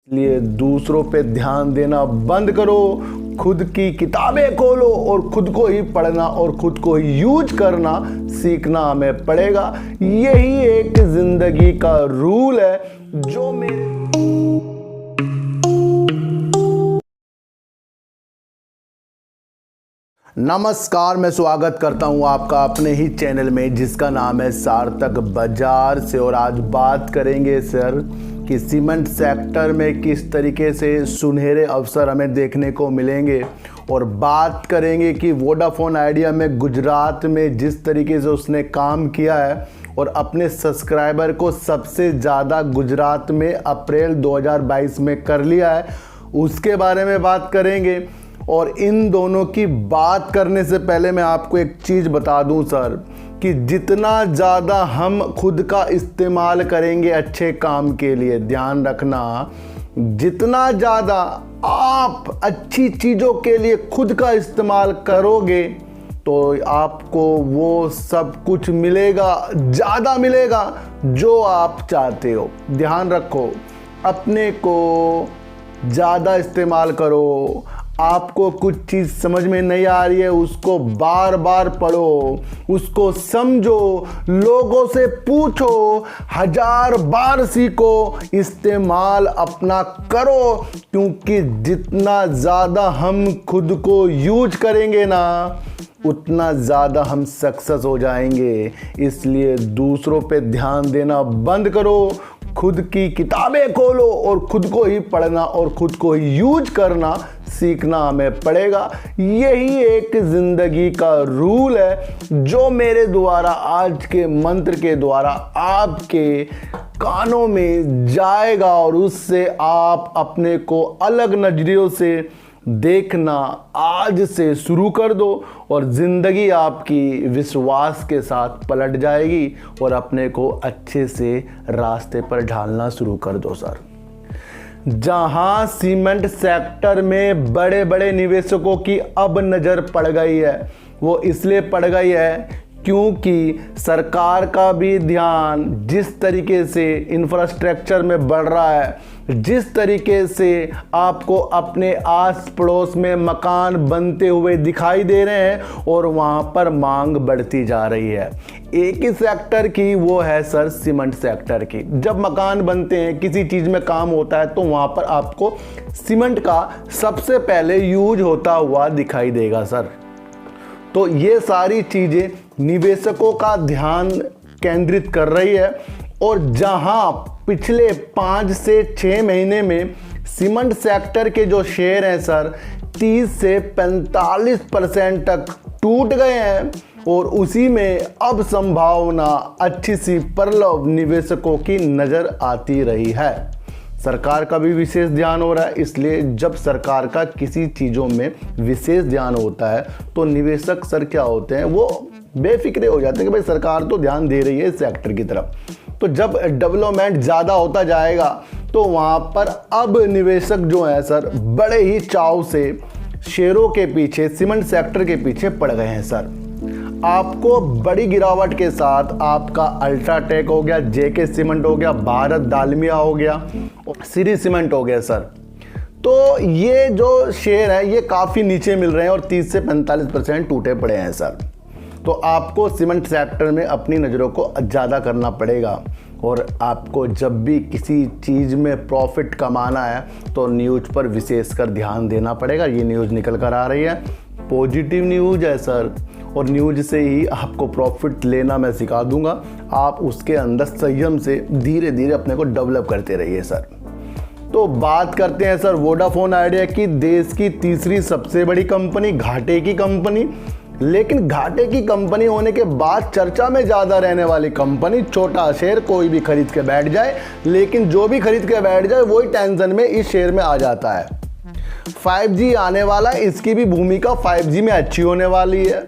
इसलिए दूसरों पे ध्यान देना बंद करो, खुद की किताबें खोलो और खुद को ही पढ़ना और खुद को ही यूज करना सीखना हमें पड़ेगा। यही एक जिंदगी का रूल है जो मेरे नमस्कार, मैं स्वागत करता हूं आपका अपने ही चैनल में जिसका नाम है सार्थक बाजार से। और आज बात करेंगे सर कि सीमेंट सेक्टर में किस तरीके से सुनहरे अवसर हमें देखने को मिलेंगे, और बात करेंगे कि वोडाफोन आइडिया में गुजरात में जिस तरीके से उसने काम किया है और अपने सब्सक्राइबर को सबसे ज़्यादा गुजरात में अप्रैल 2022 में कर लिया है, उसके बारे में बात करेंगे। और इन दोनों की बात करने से पहले मैं आपको एक चीज़ बता दूं सर कि जितना ज़्यादा हम खुद का इस्तेमाल करेंगे अच्छे काम के लिए, ध्यान रखना, जितना ज़्यादा आप अच्छी चीज़ों के लिए खुद का इस्तेमाल करोगे तो आपको वो सब कुछ मिलेगा, ज़्यादा मिलेगा जो आप चाहते हो। ध्यान रखो, अपने को ज़्यादा इस्तेमाल करो। आपको कुछ चीज़ समझ में नहीं आ रही है, उसको बार बार पढ़ो, उसको समझो, लोगों से पूछो, 1000 बार सीखो, इस्तेमाल अपना करो। क्योंकि जितना ज़्यादा हम खुद को यूज करेंगे ना, उतना ज़्यादा हम सक्सेस हो जाएंगे। इसलिए दूसरों पे ध्यान देना बंद करो, खुद की किताबें खोलो और खुद को ही पढ़ना और खुद को ही यूज करना सीखना हमें पड़ेगा। यही एक जिंदगी का रूल है जो मेरे द्वारा आज के मंत्र के द्वारा आपके कानों में जाएगा, और उससे आप अपने को अलग नजरियों से देखना आज से शुरू कर दो और ज़िंदगी आपकी विश्वास के साथ पलट जाएगी और अपने को अच्छे से रास्ते पर ढालना शुरू कर दो सर। जहां सीमेंट सेक्टर में बड़े बड़े निवेशकों की अब नज़र पड़ गई है, वो इसलिए पड़ गई है क्योंकि सरकार का भी ध्यान जिस तरीके से इंफ्रास्ट्रक्चर में बढ़ रहा है, जिस तरीके से आपको अपने आस पड़ोस में मकान बनते हुए दिखाई दे रहे हैं और वहाँ पर मांग बढ़ती जा रही है एक ही सेक्टर की, वो है सर सीमेंट सेक्टर की। जब मकान बनते हैं, किसी चीज़ में काम होता है, तो वहाँ पर आपको सीमेंट का सबसे पहले यूज होता हुआ दिखाई देगा सर। तो ये सारी चीज़ें निवेशकों का ध्यान केंद्रित कर रही है। और जहां पिछले 5 से 6 महीने में सीमेंट सेक्टर के जो शेयर हैं सर 30 से 45% तक टूट गए हैं, और उसी में अब संभावना अच्छी सी परलव निवेशकों की नज़र आती रही है। सरकार का भी विशेष ध्यान हो रहा है, इसलिए जब सरकार का किसी चीज़ों में विशेष ध्यान होता है तो निवेशक सर क्या होते हैं, वो बेफिक्रे हो जाते हैं कि भाई सरकार तो ध्यान दे रही है इस सेक्टर की तरफ। तो जब डेवलपमेंट ज़्यादा होता जाएगा तो वहाँ पर अब निवेशक जो हैं सर बड़े ही चाव से शेयरों के पीछे, सीमेंट सेक्टर के पीछे पड़ गए हैं सर। आपको बड़ी गिरावट के साथ आपका अल्ट्राटेक हो गया, जेके सीमेंट हो गया, भारत दालमिया हो गया, श्री सीमेंट हो गया सर। तो ये जो शेयर है ये काफ़ी नीचे मिल रहे हैं और 30 से 45% टूटे पड़े हैं सर। तो आपको सीमेंट सेक्टर में अपनी नज़रों को ज़्यादा करना पड़ेगा, और आपको जब भी किसी चीज़ में प्रॉफिट कमाना है तो न्यूज़ पर विशेषकर ध्यान देना पड़ेगा। ये न्यूज़ निकल कर आ रही है, पॉजिटिव न्यूज़ है सर, और न्यूज़ से ही आपको प्रॉफिट लेना मैं सिखा दूंगा। आप उसके अंदर संयम से धीरे धीरे अपने को डेवलप करते रहिए सर। तो बात करते हैं सर वोडाफोन आइडिया की, देश की तीसरी सबसे बड़ी कंपनी, घाटे की कंपनी। लेकिन घाटे की कंपनी होने के बाद चर्चा में ज़्यादा रहने वाली कंपनी, छोटा शेयर कोई भी खरीद के बैठ जाए, लेकिन जो भी खरीद के बैठ जाए वही टेंशन में इस शेयर में आ जाता है। 5G आने वाला है, इसकी भी भूमिका 5G में अच्छी होने वाली है।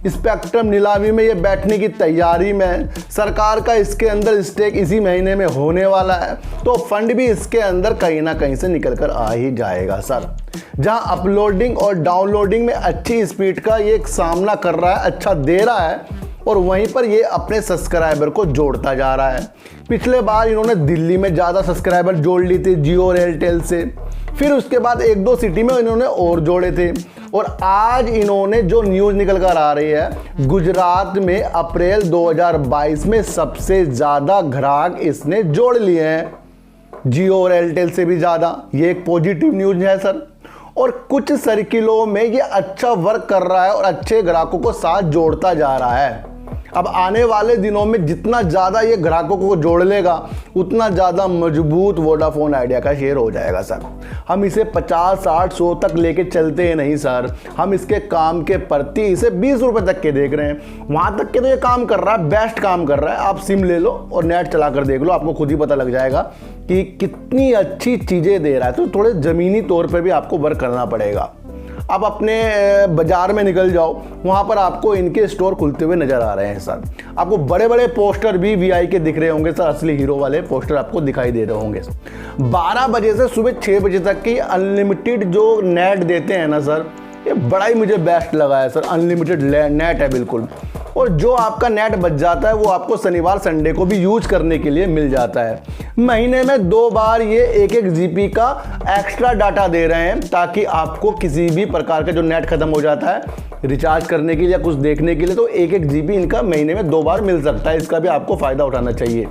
स्पेक्ट्रम नीलामी में ये बैठने की तैयारी में, सरकार का इसके अंदर स्टेक इसी महीने में होने वाला है, तो फंड भी इसके अंदर कहीं ना कहीं से निकल कर आ ही जाएगा सर। जहां अपलोडिंग और डाउनलोडिंग में अच्छी स्पीड का ये सामना कर रहा है, अच्छा दे रहा है, और वहीं पर ये अपने सब्सक्राइबर को जोड़ता जा रहा है। पिछले बार इन्होंने दिल्ली में ज़्यादा सब्सक्राइबर जोड़ ली थी जियो और एयरटेल से, फिर उसके बाद 1-2 सिटी में इन्होंने और जोड़े थे, और आज इन्होंने जो न्यूज़ निकल कर आ रही है, गुजरात में अप्रैल 2022 में सबसे ज़्यादा ग्राहक इसने जोड़ लिए हैं, जियो और एयरटेल से भी ज़्यादा। ये एक पॉजिटिव न्यूज़ है सर, और कुछ सर्किलों में ये अच्छा वर्क कर रहा है और अच्छे ग्राहकों को साथ जोड़ता जा रहा है। अब आने वाले दिनों में जितना ज़्यादा ये ग्राहकों को जोड़ लेगा उतना ज़्यादा मजबूत वोडाफोन आइडिया का शेयर हो जाएगा सर। हम इसे 50, 60, 100 तक लेके चलते हैं नहीं सर, हम इसके काम के प्रति इसे 20 रुपये तक के देख रहे हैं। वहाँ तक के तो ये काम कर रहा है, बेस्ट काम कर रहा है। आप सिम ले लो और नेट चला कर देख लो, आपको खुद ही पता लग जाएगा कि कितनी अच्छी चीज़ें दे रहा है। तो थोड़े ज़मीनी तौर पर भी आपको वर्क करना पड़ेगा। आप अपने बाजार में निकल जाओ, वहाँ पर आपको इनके स्टोर खुलते हुए नज़र आ रहे हैं सर। आपको बड़े बड़े पोस्टर भी वीआई के दिख रहे होंगे सर, असली हीरो वाले पोस्टर आपको दिखाई दे रहे होंगे। 12 बजे से सुबह 6 बजे तक की अनलिमिटेड जो नेट देते हैं ना सर, ये बड़ा ही मुझे बेस्ट लगा है सर। अनलिमिटेड नेट है बिल्कुल, और जो आपका नेट बच जाता है वो आपको शनिवार संडे को भी यूज करने के लिए मिल जाता है। महीने में 2 बार ये 1-1 जीबी का एक्स्ट्रा डाटा दे रहे हैं, ताकि आपको किसी भी प्रकार का जो नेट खत्म हो जाता है रिचार्ज करने के लिए या कुछ देखने के लिए, तो 1-1 जीबी इनका महीने में 2 बार मिल सकता है। इसका भी आपको फ़ायदा उठाना चाहिए।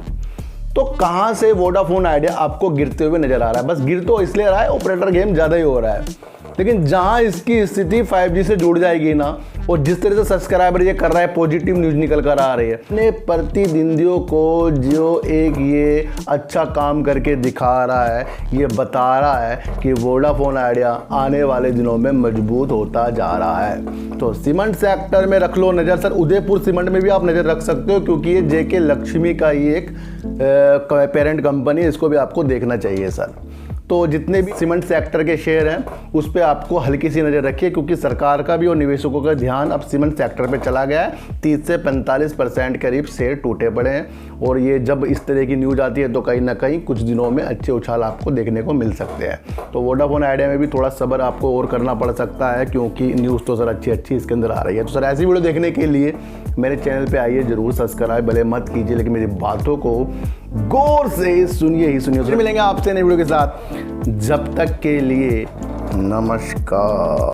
तो कहाँ से वोडाफोन आइडिया आपको गिरते हुए नज़र आ रहा है? बस गिर तो इसलिए रहा है, ऑपरेटर गेम ज़्यादा ही हो रहा है, लेकिन जहाँ इसकी स्थिति 5G से जुड़ जाएगी ना, और जिस तरह से सब्सक्राइबर ये कर रहा है, पॉजिटिव न्यूज़ निकल कर आ रही है अपने प्रतिद्वंदियों को, जो एक ये अच्छा काम करके दिखा रहा है, ये बता रहा है कि वोडाफोन आइडिया आने वाले दिनों में मजबूत होता जा रहा है। तो सीमेंट सेक्टर में रख लो नज़र सर, उदयपुर सीमेंट में भी आप नज़र रख सकते हो, क्योंकि ये जेके लक्ष्मी का ही एक पेरेंट कंपनी है, इसको भी आपको देखना चाहिए सर। तो जितने भी सीमेंट सेक्टर के शेयर हैं उस पर आपको हल्की सी नज़र रखिए, क्योंकि सरकार का भी और निवेशकों का ध्यान अब सीमेंट सेक्टर पे चला गया है। 30 से 45% करीब शेयर टूटे पड़े हैं, और ये जब इस तरह की न्यूज़ आती है तो कहीं ना कहीं कुछ दिनों में अच्छे उछाल आपको देखने को मिल सकते हैं। तो वोडाफोन आइडिया में भी थोड़ा सब्र आपको और करना पड़ सकता है, क्योंकि न्यूज़ तो सर अच्छी इसके अंदर आ रही है। तो सर ऐसी वीडियो देखने के लिए मेरे चैनल पर आइए, ज़रूर सब्सक्राइब भले मत कीजिए, लेकिन मेरी बातों को गौर से सुनिए ही सुनिए। फिर मिलेंगे आपसे नई वीडियो के साथ, जब तक के लिए नमस्कार।